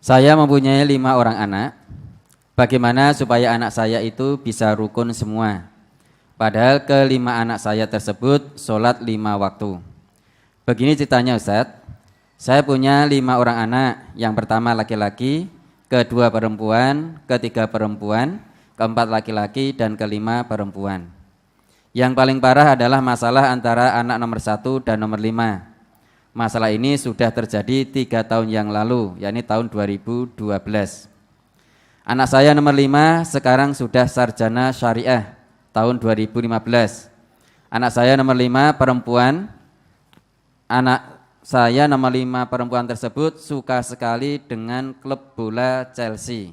Saya mempunyai 5 orang anak. Bagaimana supaya anak saya itu bisa rukun semua? Padahal kelima anak saya tersebut sholat 5 waktu. Begini ceritanya Ustadz. Saya punya 5 orang anak. Yang pertama laki-laki, kedua perempuan, ketiga perempuan, keempat laki-laki, dan kelima perempuan. Yang paling parah adalah masalah antara anak nomor 1 dan nomor 5. Masalah ini sudah terjadi 3 tahun yang lalu, yakni tahun 2012. Anak saya nomor 5 sekarang sudah sarjana syariah tahun 2015. Anak saya nomor 5 perempuan. Anak saya nomor 5 perempuan tersebut suka sekali dengan klub bola Chelsea.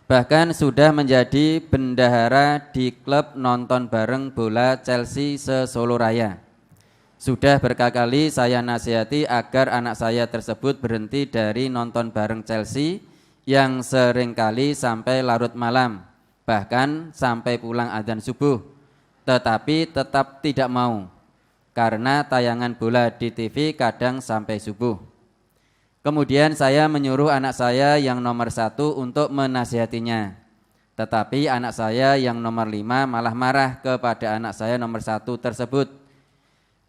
Bahkan sudah menjadi bendahara di klub nonton bareng bola Chelsea se-Solo Raya. Sudah berkali-kali saya nasihati agar anak saya tersebut berhenti dari nonton bareng Chelsea yang seringkali sampai larut malam, bahkan sampai pulang adzan subuh. Tetapi tetap tidak mau, karena tayangan bola di TV kadang sampai subuh. Kemudian saya menyuruh anak saya yang nomor 1 untuk menasihatinya. Tetapi anak saya yang nomor 5 malah marah kepada anak saya nomor 1 tersebut.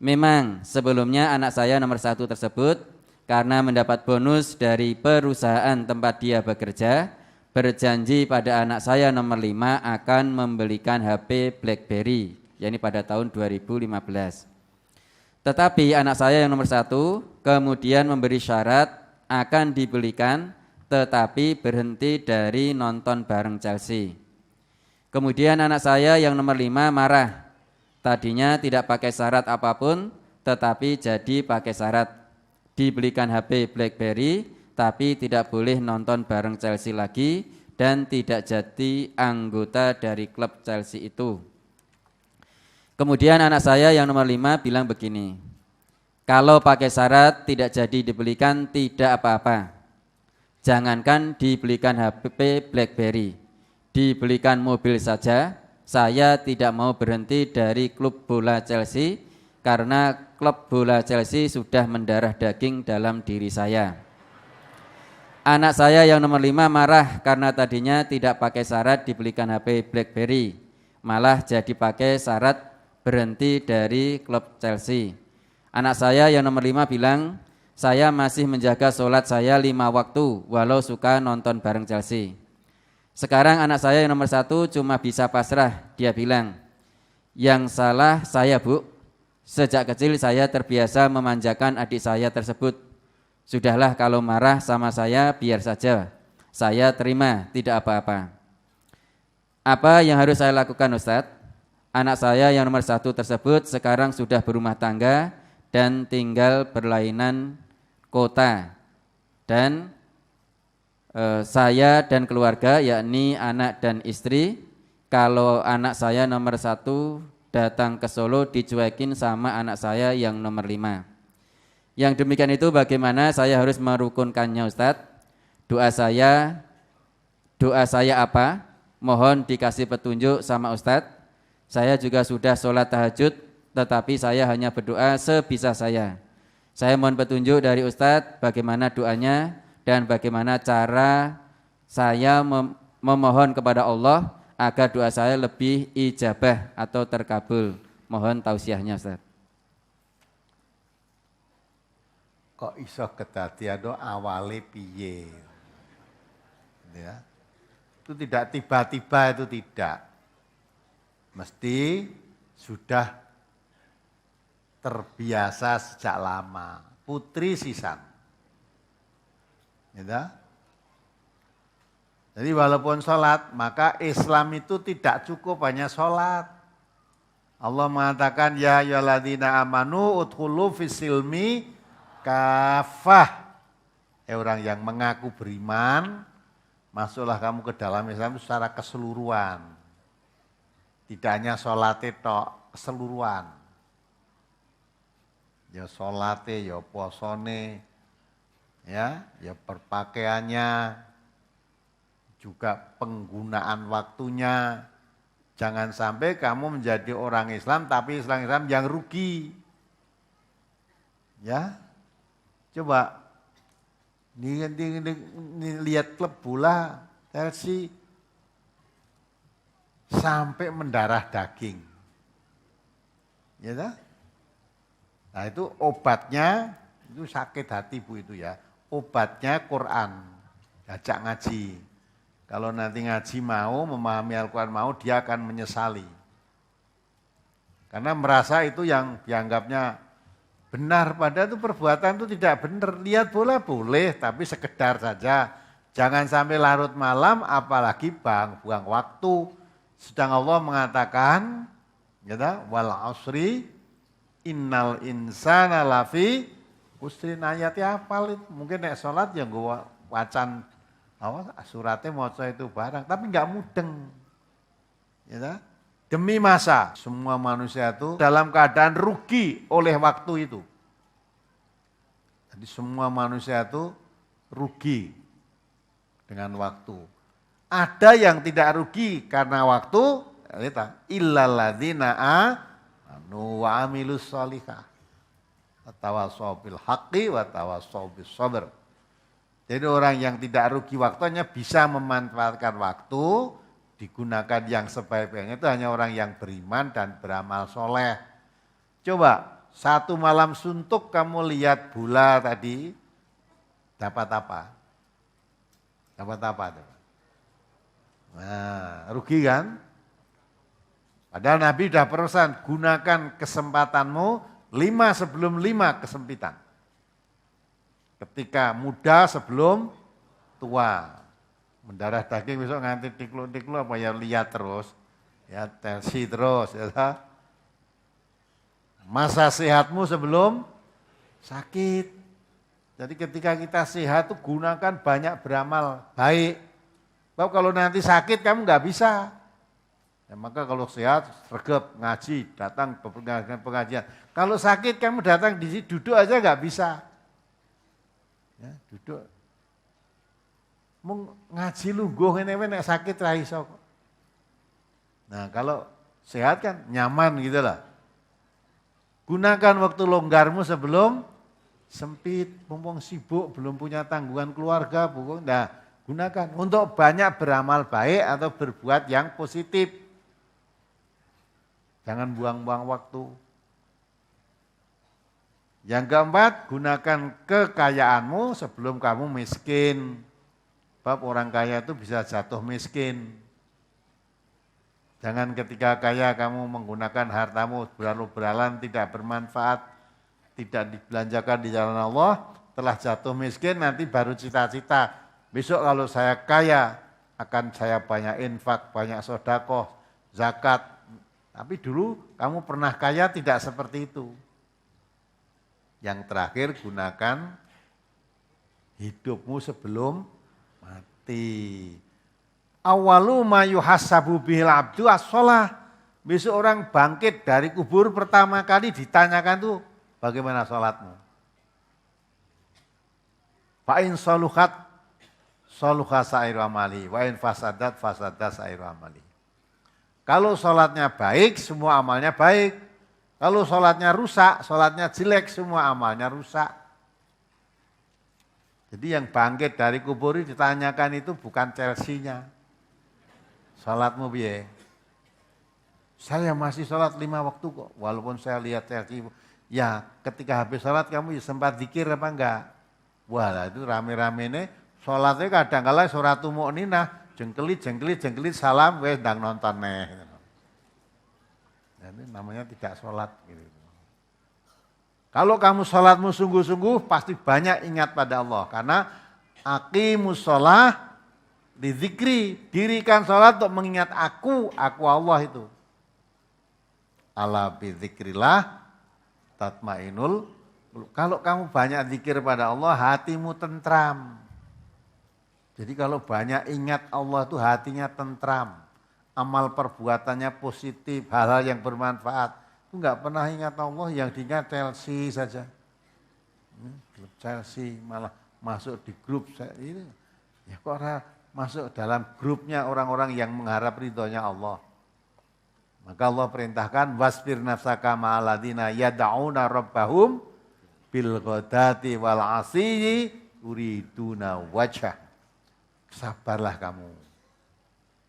Memang sebelumnya anak saya nomor 1 tersebut karena mendapat bonus dari perusahaan tempat dia bekerja, berjanji pada anak saya nomor 5 akan membelikan HP BlackBerry, yakni pada tahun 2015. Tetapi anak saya yang nomor 1 kemudian memberi syarat akan dibelikan, tetapi berhenti dari nonton bareng Chelsea. Kemudian anak saya yang nomor 5 marah. Tadinya tidak pakai syarat apapun, tetapi jadi pakai syarat. Dibelikan HP BlackBerry, tapi tidak boleh nonton bareng Chelsea lagi dan tidak jadi anggota dari klub Chelsea itu. Kemudian anak saya yang nomor 5 bilang begini, kalau pakai syarat tidak jadi dibelikan tidak apa-apa. Jangankan dibelikan HP BlackBerry, dibelikan mobil saja. Saya tidak mau berhenti dari klub bola Chelsea karena klub bola Chelsea sudah mendarah daging dalam diri saya. Anak saya yang nomor 5 marah karena tadinya tidak pakai syarat dibelikan HP BlackBerry, malah jadi pakai syarat berhenti dari klub Chelsea. Anak saya yang nomor 5 bilang, saya masih menjaga sholat saya 5 waktu walau suka nonton bareng Chelsea. Sekarang anak saya yang nomor 1 cuma bisa pasrah. Dia bilang, yang salah saya Bu. Sejak kecil saya terbiasa memanjakan adik saya tersebut. Sudahlah kalau marah sama saya biar saja. Saya terima, tidak apa-apa. Apa yang harus saya lakukan Ustadz? Anak saya yang nomor 1 tersebut sekarang sudah berumah tangga dan tinggal berlainan kota. Dan saya dan keluarga yakni anak dan istri, kalau anak saya nomor 1 datang ke Solo dicuekin sama anak saya yang nomor 5. Yang demikian itu bagaimana saya harus merukunkannya Ustadz? Doa saya apa? Mohon dikasih petunjuk sama Ustadz. Saya juga sudah sholat tahajud, tetapi saya hanya berdoa sebisa saya. Saya mohon petunjuk dari Ustadz bagaimana doanya dan bagaimana cara saya memohon kepada Allah agar doa saya lebih ijabah atau terkabul. Mohon tausiahnya Ustaz. Kok iso kedadian awale piye? Ya. Itu tidak tiba-tiba, itu tidak. Mesti sudah terbiasa sejak lama. Putri sisan. Gitu. Jadi walaupun sholat, maka Islam itu tidak cukup hanya sholat. Allah mengatakan, ya ayyuhalladzina amanu udkhulu fisilmi kafah. Orang yang mengaku beriman, masuklah kamu ke dalam Islam secara keseluruhan. Tidak hanya sholat itu, keseluruhan. Ya sholatnya, ya posone, ya berpakaiannya, juga penggunaan waktunya. Jangan sampai kamu menjadi orang Islam tapi Islam yang rugi. Ya. Coba Ini lihat klub bola Chelsea sampai mendarah daging. Ya tak? Nah itu obatnya, itu sakit hati Bu itu ya. Obatnya Quran, ajak ngaji. Kalau nanti ngaji mau, memahami Al-Quran mau, dia akan menyesali. Karena merasa itu yang dianggapnya benar, padahal itu perbuatan itu tidak benar. Lihat bola boleh, tapi sekedar saja. Jangan sampai larut malam, apalagi buang waktu. Sedang Allah mengatakan, wal asri innal insana lafi khusrin, ayatnya hafal itu. Mungkin nek sholat yang gue wacan suratnya maca itu barang, tapi nggak mudeng. Demi masa, semua manusia itu dalam keadaan rugi oleh waktu itu. Jadi semua manusia itu rugi dengan waktu. Ada yang tidak rugi karena waktu, illalladzina amanu wa amilus sholihah. Watawassaw bil haqqi watawassaw bis sabr. Jadi orang yang tidak rugi waktunya bisa memanfaatkan waktu, digunakan yang sebaik-baiknya itu hanya orang yang beriman dan beramal soleh. Coba satu malam suntuk kamu lihat bola tadi, dapat apa? Dapat apa? Nah, rugi kan? Padahal Nabi sudah pesan, gunakan kesempatanmu 5 sebelum 5 kesempitan. Ketika muda sebelum tua. Mendarah daging besok nganti tiklu-tiklu apa ya, lihat terus. Ya tensi terus. Ya. Masa sehatmu sebelum sakit. Jadi ketika kita sehat itu gunakan banyak beramal baik. Sebab kalau nanti sakit kamu nggak bisa. Ya, maka kalau sehat, sergap, ngaji, datang pengajian. Kalau sakit kamu datang di sini, duduk aja nggak bisa. Ya, duduk. Mau ngaji lungguh ini nek sakit ra iso. Nah, kalau sehat kan nyaman gitu lah. Gunakan waktu longgarmu sebelum sempit, mumpung sibuk, belum punya tanggungan keluarga, nah, gunakan untuk banyak beramal baik atau berbuat yang positif. Jangan buang-buang waktu. Yang keempat, gunakan kekayaanmu sebelum kamu miskin. Sebab orang kaya itu bisa jatuh miskin. Jangan ketika kaya kamu menggunakan hartamu beralu-beralan, tidak bermanfaat, tidak dibelanjakan di jalan Allah, telah jatuh miskin nanti baru cita-cita. Besok kalau saya kaya, akan saya banyak infak, banyak sedekah, zakat. Tapi dulu kamu pernah kaya tidak seperti itu. Yang terakhir, gunakan hidupmu sebelum mati. Awalu ma yuhassabu bihil abdu as-shalah. Besok orang bangkit dari kubur pertama kali ditanyakan tuh bagaimana sholatmu. Fa in saluhat saluha sairu amali wa in fasadat fasadat sairu amali. Kalau sholatnya baik, semua amalnya baik. Kalau sholatnya rusak, sholatnya jelek, semua amalnya rusak. Jadi yang bangkit dari kubur ditanyakan itu bukan Chelsea-nya. Sholatmu piye? Saya masih sholat 5 waktu kok, walaupun saya lihat Chelsea. Ya ketika habis sholat kamu sempat zikir apa enggak? Wah itu rame-rame ini, sholatnya kadang-kadang suratul mu'ninah, jengkelit salam, weh ndang nonton nih. Ini namanya tidak sholat. Gitu. Kalau kamu sholatmu sungguh-sungguh, pasti banyak ingat pada Allah. Karena aqimus sholah dizikri, dirikan sholat untuk mengingat aku Allah itu. Ala bizikrillah tatmainul. Kalau kamu banyak zikir pada Allah, hatimu tentram. Jadi kalau banyak ingat Allah itu hatinya tentram. Amal perbuatannya positif, hal-hal yang bermanfaat. Itu enggak pernah ingat Allah, yang diingat Chelsea saja. Klub Chelsea malah masuk di grup ini. Ya kok masuk dalam grupnya orang-orang yang mengharap ridhonya Allah. Maka Allah perintahkan wasbir nafsaka ma'aladina yad'una rabbahum bil ghadati wal asyi turiduna wajah. Sabarlah kamu.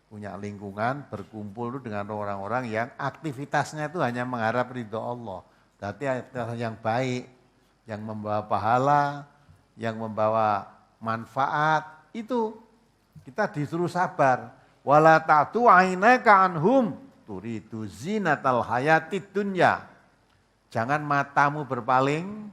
Punya lingkungan, berkumpul dengan orang-orang yang aktivitasnya itu hanya mengharap ridho Allah. Berarti aktivitas yang baik, yang membawa pahala, yang membawa manfaat, itu kita disuruh sabar. Wala ta'tu ainaka anhum turidu zinatal hayatid dunya. Jangan matamu berpaling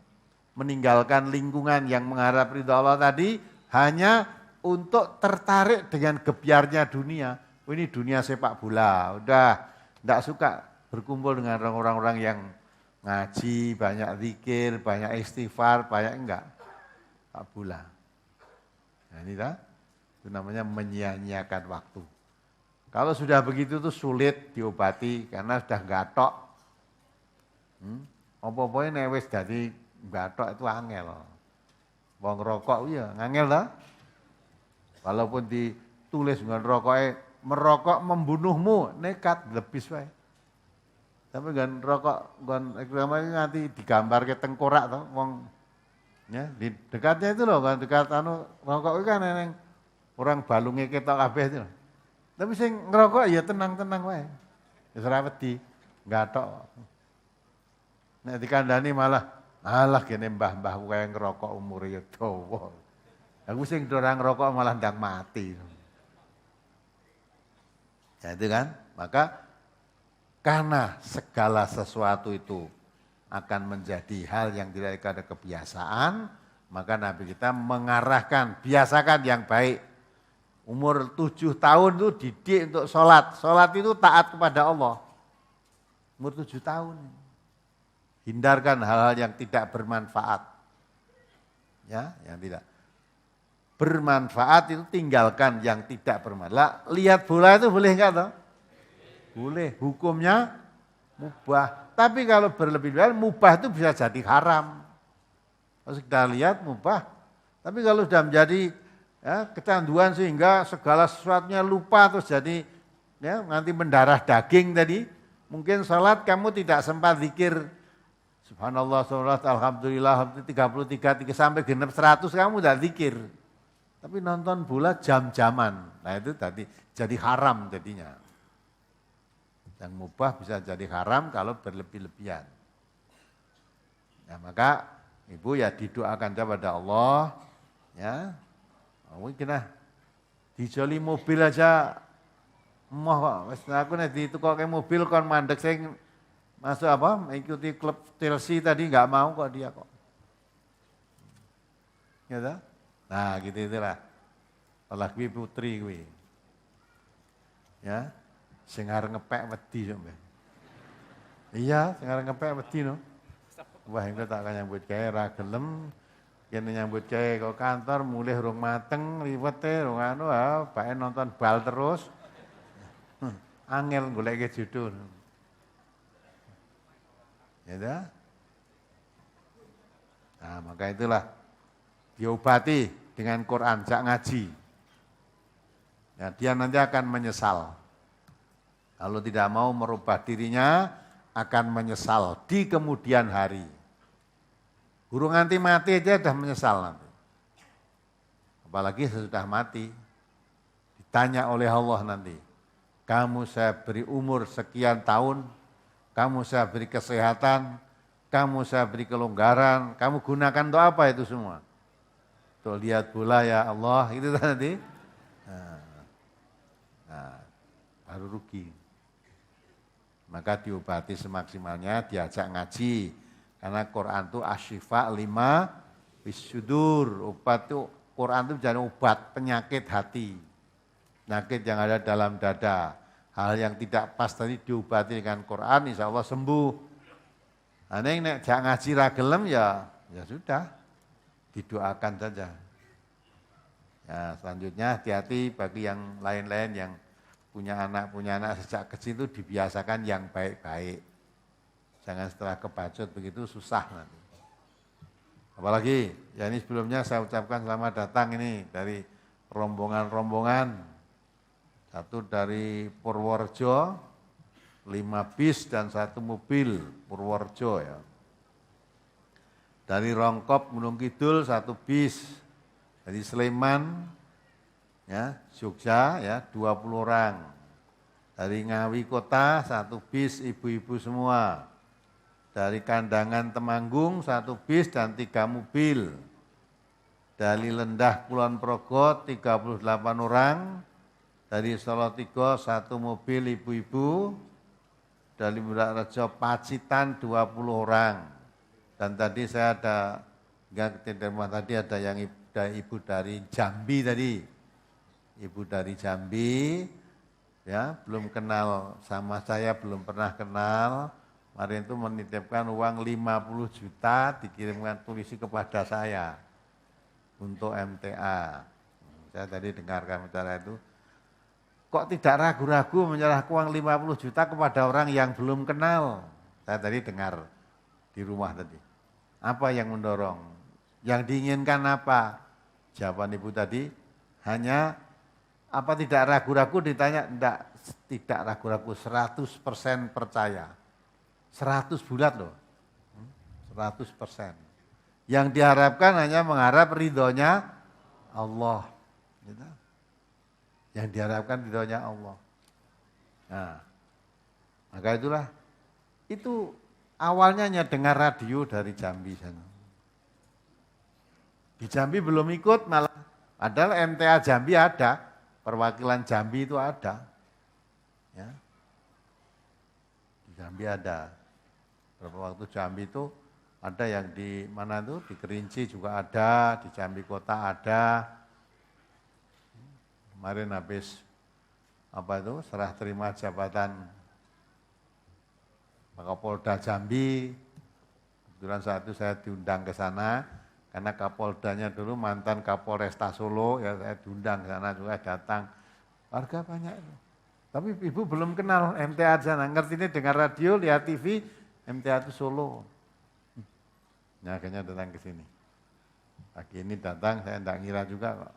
meninggalkan lingkungan yang mengharap ridha Allah tadi hanya untuk tertarik dengan gebyarnya dunia. Oh, ini dunia sepak bola, udah enggak suka berkumpul dengan orang-orang yang ngaji, banyak zikir, banyak istighfar, banyak enggak. Sepak bola. Nah, ini dah, itu namanya menyia-nyiakan waktu. Kalau sudah begitu tuh sulit diobati karena sudah gatok. Apa-apa ini wis dadi gatok itu angel. Wong rokok ya angel dah. Walaupun ditulis dengan rokoknya merokok membunuhmu, nekat lebis wae. Tapi kan rokok kan nganti digambar ke tengkorak toh wong ya di dekatnya itu loh kan dekat rokok itu kan yang orang balungnya ketok kabeh itu. Tapi sing ngerokok ya tenang-tenang wae. Wis ora wedi, gathok. Nek dikandani malah kene mbah-mbah wae ngerokok umure ya dawa. Aku sing ora ngerokok malah ndang mati. Ya itu kan, maka karena segala sesuatu itu akan menjadi hal yang tidak ada kebiasaan, maka Nabi kita mengarahkan, biasakan yang baik. Umur 7 tahun itu didik untuk sholat. Sholat itu taat kepada Allah. Umur 7 tahun. Hindarkan hal-hal yang tidak bermanfaat. Ya, yang tidak bermanfaat itu tinggalkan yang tidak bermanfaat. Lihat bola itu boleh enggak toh? Boleh. Hukumnya mubah. Tapi kalau berlebih-lebihan mubah itu bisa jadi haram. Kalau kita lihat mubah. Tapi kalau sudah menjadi ya, kecanduan sehingga segala sesuatunya lupa terus jadi ya nanti mendarah daging tadi. Mungkin sholat kamu tidak sempat zikir subhanallah, sholat, alhamdulillah 33 sampai genap 100 kamu tidak zikir. Tapi nonton bola jam-jaman. Nah itu tadi jadi haram jadinya. Yang mubah bisa jadi haram kalau berlebih-lebihan. Nah maka ibu ya didoakan kepada Allah ya. Mungkin dijoli mobil aja emoh kok. Wis aku nek ditukokke mobil kon mandek sing masuk apa mengikuti klub Chelsea tadi enggak mau kok dia kok. Ya toh? Nah, gitu itulah. Apalagi putri kuwi. Ya. Sing arep ngepek wedi sampe. Iya, sing arep ngepek wedi no. Wah, engko tak nyambut gawe ra gelem. Kene nyambut gawe kok kantor mulih rung mateng, liwete rung anu, bae nonton bal terus. Angel goleke judul. Ya dah. Nah, maka itulah diobati dengan Quran, jak ngaji. Ya, dia nanti akan menyesal. Kalau tidak mau merubah dirinya, akan menyesal di kemudian hari. Guru nganti mati aja sudah menyesal nanti. Apalagi sesudah mati, ditanya oleh Allah nanti, kamu saya beri umur sekian tahun, kamu saya beri kesehatan, kamu saya beri kelonggaran, kamu gunakan untuk apa itu semua? Untuk lihat bola ya Allah, itu tadi. Nah, baru rugi. Maka diobati semaksimalnya, diajak ngaji. Karena Quran itu asyifa 5 bisudur. Obat itu, Quran itu jadi obat penyakit hati. Penyakit yang ada dalam dada. Hal yang tidak pas tadi diobati dengan Quran, insya Allah sembuh. Nah, nek jak ngaji ra gelem ya sudah. Didoakan saja. Ya, selanjutnya hati-hati bagi yang lain-lain yang punya anak sejak kecil itu dibiasakan yang baik-baik. Jangan setelah kebacut begitu susah nanti. Apalagi, ya ini sebelumnya saya ucapkan selamat datang ini dari rombongan-rombongan. Satu dari Purworejo, 5 bis dan 1 mobil Purworejo ya. Dari Rongkop Gunung Kidul 1 bis, Dari Sleman, ya, Jogja ya 20 orang. Dari Ngawi kota 1 bis ibu-ibu semua. Dari Kandangan Temanggung 1 bis dan 3 mobil. Dari Lendah Kulon Progo 38 orang. Dari Solo Tigo 1 mobil ibu-ibu. Dari Bulakrejo Pacitan 20 orang. Dan tadi saya ada, enggak di rumah tadi ada yang ibu dari Jambi tadi. Ibu dari Jambi, ya belum kenal sama saya, belum pernah kenal. Kemarin itu menitipkan uang 50 juta dikirimkan polisi kepada saya untuk MTA. Saya tadi dengarkan bicara itu, kok tidak ragu-ragu menyerahkan uang 50 juta kepada orang yang belum kenal. Saya tadi dengar di rumah tadi. Apa yang mendorong? Yang diinginkan apa? Jawaban ibu tadi hanya apa tidak ragu-ragu ditanya, tidak ragu-ragu, 100% percaya. 100 bulat loh, 100%. Yang diharapkan hanya mengharap ridhonya Allah. Gitu. Yang diharapkan ridhonya Allah. Nah, maka itulah, itu awalnya hanya dengar radio dari Jambi sana. Di Jambi belum ikut malah, padahal MTA Jambi ada, perwakilan Jambi itu ada. Ya. Di Jambi ada. Beberapa waktu Jambi itu ada yang di mana itu, di Kerinci juga ada, di Jambi Kota ada. Kemarin habis serah terima jabatan Kapolda Jambi. Kebetulan saat itu saya diundang ke sana karena Kapoldanya dulu mantan Kapolresta Solo, ya saya diundang ke sana juga, datang. Warga banyak itu. Tapi ibu belum kenal MTA di sana, ngerti ini dengar radio, lihat TV, MTA itu Solo. Nah, akhirnya datang ke sini. Pagi ini datang, saya tidak ngira juga kok.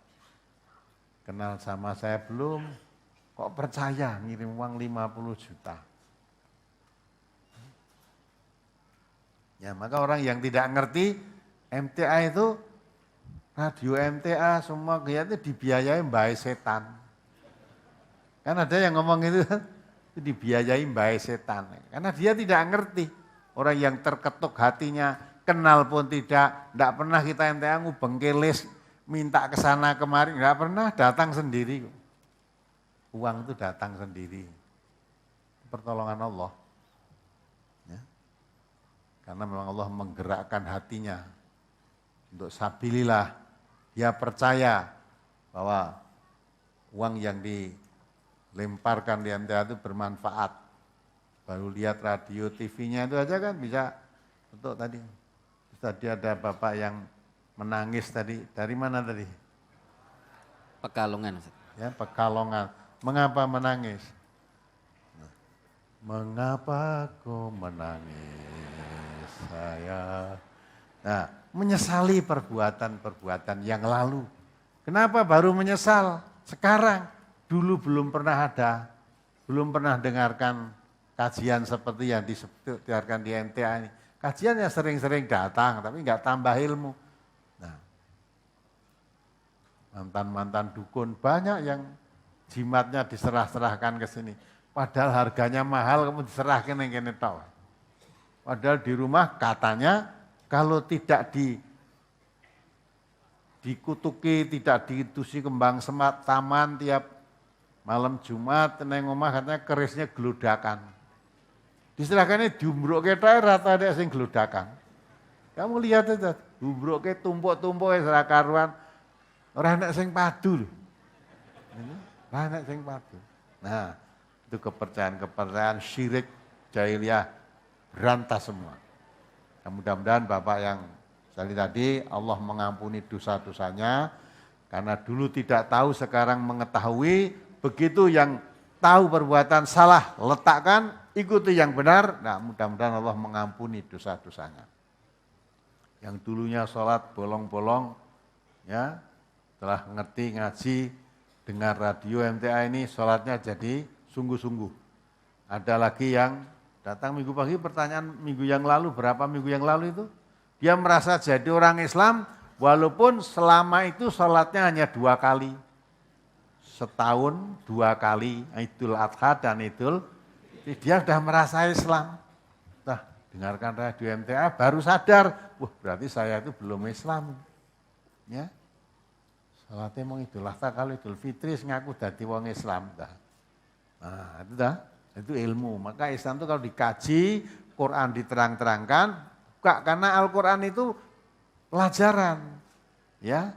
Kenal sama saya belum, kok percaya ngirim uang 50 juta. Ya, maka orang yang tidak ngerti MTA itu, radio MTA semua kayaknya dibiayai mbak setan. Kan ada yang ngomong itu dibiayai mbak setan. Karena dia tidak ngerti. Orang yang terketuk hatinya, kenal pun tidak pernah kita MTA ngubeng kelis, minta ke sana kemari, enggak pernah, datang sendiri. Uang itu datang sendiri. Pertolongan Allah. Ya. Karena memang Allah menggerakkan hatinya. Untuk sabilillah, dia percaya bahwa uang yang dilemparkan di MTA itu bermanfaat. Baru lihat radio, TV-nya itu aja kan bisa untuk tadi. Terus tadi ada bapak yang menangis tadi, dari mana tadi? Pekalongan. Ya, Pekalongan. Mengapa menangis? Mengapa kau menangis saya? Nah, menyesali perbuatan-perbuatan yang lalu. Kenapa baru menyesal? Sekarang, dulu belum pernah ada, belum pernah dengarkan kajian seperti yang disiarkan di MTA ini. Kajiannya sering-sering datang, tapi enggak tambah ilmu. Nah, mantan-mantan dukun banyak yang jimatnya diserah-serahkan ke sini. Padahal harganya mahal, kamu diserahkan yang kene tahu. Padahal di rumah katanya kalau tidak dikutuki, tidak ditusi kembang semat taman tiap malam Jumat, neng omah katanya kerisnya geludakan. Diserahkannya diumbruk kita rata ada yang geludakan. Kamu lihat aja, diumbruk kita tumpuk-tumpuk serah karuan, orang enak sing padu loh. Orang enak sing padu. Nah, itu kepercayaan syirik jahiliyah berantas semua. Mudah-mudahan Bapak yang tadi Allah mengampuni dosa-dosanya, karena dulu tidak tahu, sekarang mengetahui, begitu yang tahu perbuatan salah, letakkan, ikuti yang benar, nah mudah-mudahan Allah mengampuni dosa-dosanya. Yang dulunya sholat bolong-bolong, ya setelah ngerti ngaji, dengar radio MTA ini, sholatnya jadi sungguh-sungguh. Ada lagi yang datang minggu pagi, pertanyaan minggu yang lalu, berapa minggu yang lalu itu? Dia merasa jadi orang Islam, Walaupun selama itu sholatnya hanya 2 kali. Setahun 2 kali, Idul Adha dan Idul, dia sudah merasa Islam. Nah, dengarkan radio MTA baru sadar, wah berarti saya itu belum Islam. Ya. Sholatnya mau Idul Adha, kalau Idul Fitri ngaku dadi wong Islam. Nah, itu ilmu. Maka Islam itu kalau dikaji, Quran diterang-terangkan, karena Al-Quran itu pelajaran, ya,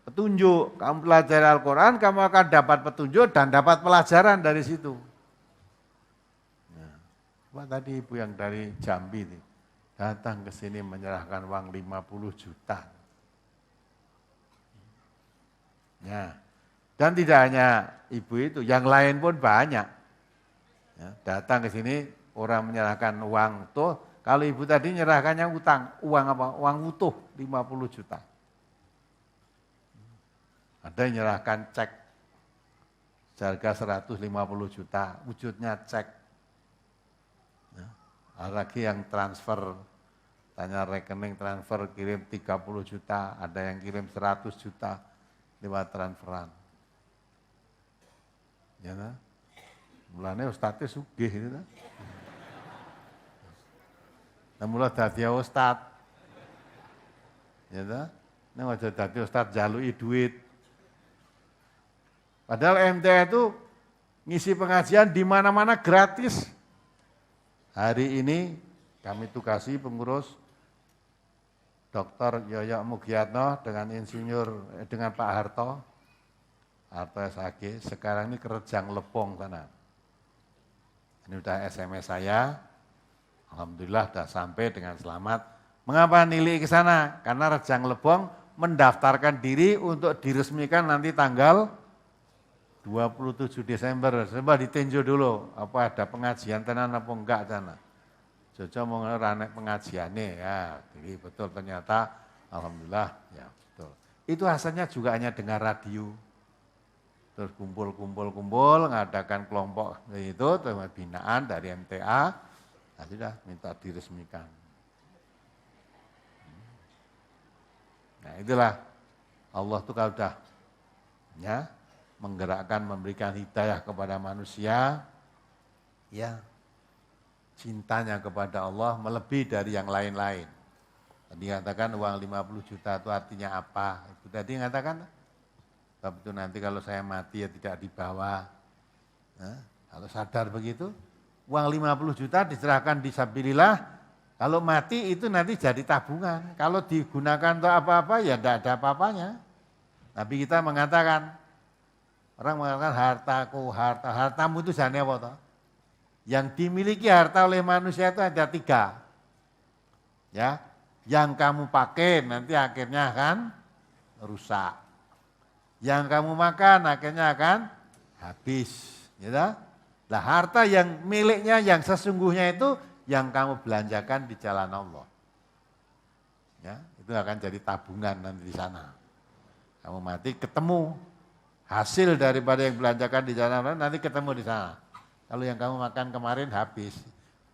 petunjuk. Kamu pelajari Al-Quran, kamu akan dapat petunjuk dan dapat pelajaran dari situ. Nah, tadi ibu yang dari Jambi nih, datang ke sini menyerahkan uang 50 juta. Ya, dan tidak hanya ibu itu, yang lain pun banyak. Ya, datang ke sini orang menyerahkan uang tuh. Kalau ibu tadi menyerahkannya utang, uang apa? Uang utuh 50 juta. Ada yang menyerahkan cek harga 150 juta, wujudnya cek. Ya, ada lagi yang transfer, tanya rekening transfer kirim 30 juta, ada yang kirim 100 juta lewat transferan. Ya, nah? Mulanya ustadznya sugih gitu. Nah mulai dadi ustadz. Ya nah? Ini wajah dadi ustadz jalui duit. Padahal MTA itu ngisi pengajian di mana-mana gratis. Hari ini kami tugasi pengurus Dr. Yoyo Mugiatno dengan dengan Pak Harto SAG, sekarang ini ke Rejang Lepong sana. Ini udah SMS saya, alhamdulillah sudah sampai dengan selamat. Mengapa nilai ke sana? Karena Rejang Lepong mendaftarkan diri untuk diresmikan nanti tanggal 27 Desember. Coba ditinjau dulu, apa ada pengajian tenan apa enggak sana. Jojo mau ngerane pengajiannya, ya jadi betul ternyata, alhamdulillah, ya betul. Itu asalnya juga hanya dengar radio. Terus kumpul, ngadakan kelompok itu, terus binaan dari MTA, nah sudah minta diresmikan. Nah itulah, Allah itu kalau sudah ya, menggerakkan, memberikan hidayah kepada manusia, ya cintanya kepada Allah melebihi dari yang lain-lain. Tadi katakan uang 50 juta itu artinya apa? Itu tadi katakan, sebab itu nanti kalau saya mati ya tidak dibawa. Nah, kalau sadar begitu, uang 50 juta diserahkan disabilillah, kalau mati itu nanti jadi tabungan. Kalau digunakan untuk apa-apa ya tidak ada apa-apanya. Tapi kita mengatakan, orang mengatakan hartamu itu jane apa toh? Yang dimiliki harta oleh manusia itu ada 3. Ya, yang kamu pakai nanti akhirnya akan rusak. Yang kamu makan akhirnya akan habis, ya. Nah, harta yang miliknya yang sesungguhnya itu yang kamu belanjakan di jalan Allah. Ya, itu akan jadi tabungan nanti di sana. Kamu mati ketemu hasil daripada yang belanjakan di jalan Allah nanti ketemu di sana. Kalau yang kamu makan kemarin habis,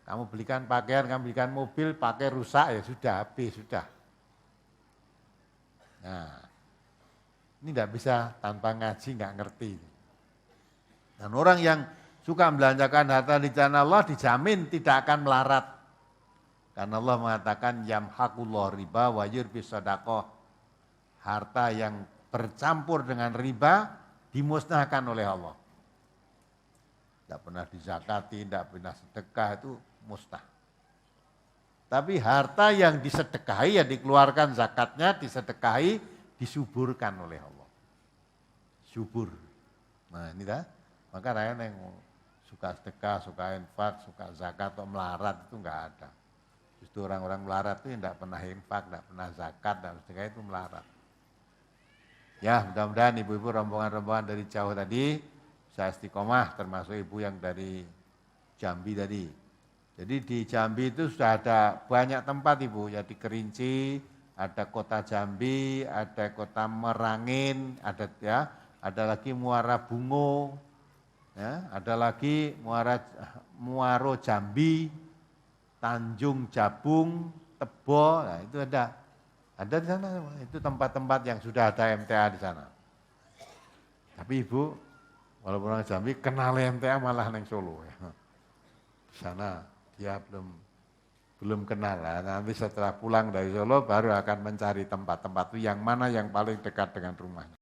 kamu belikan pakaian, kamu belikan mobil, pakai rusak ya sudah habis sudah. Nah, ini tidak bisa tanpa ngaji, nggak ngerti. Dan orang yang suka membelanjakan harta di jalan Allah dijamin tidak akan melarat. Karena Allah mengatakan yamhaqullah riba wa yurbis shadaqah. Harta yang bercampur dengan riba dimusnahkan oleh Allah. Tidak pernah dizakati, tidak pernah sedekah itu musnah. Tapi harta yang disedekahi, ya dikeluarkan zakatnya, disedekahi, disuburkan oleh Allah. Subur. Nah ini dah, maka rakyat yang suka sedekah, suka infak, suka zakat atau melarat itu enggak ada. Justru orang-orang melarat itu tidak pernah infak, tidak pernah zakat, dan sedekah itu melarat. Ya mudah-mudahan ibu-ibu rombongan-rombongan dari jauh tadi bisa istiqomah, termasuk ibu yang dari Jambi tadi. Jadi di Jambi itu sudah ada banyak tempat ibu, ya di Kerinci, ada kota Jambi, ada kota Merangin, ada lagi Muara Bungo, ya, ada lagi Muaro Jambi, Tanjung Jabung, Tebo, nah itu ada. Ada di sana, itu tempat-tempat yang sudah ada MTA di sana. Tapi ibu, walaupun orang Jambi, kenal MTA malah neng Solo. Ya. Di sana dia belum kenal. Nanti setelah pulang dari Solo baru akan mencari tempat-tempat itu yang mana yang paling dekat dengan rumahnya.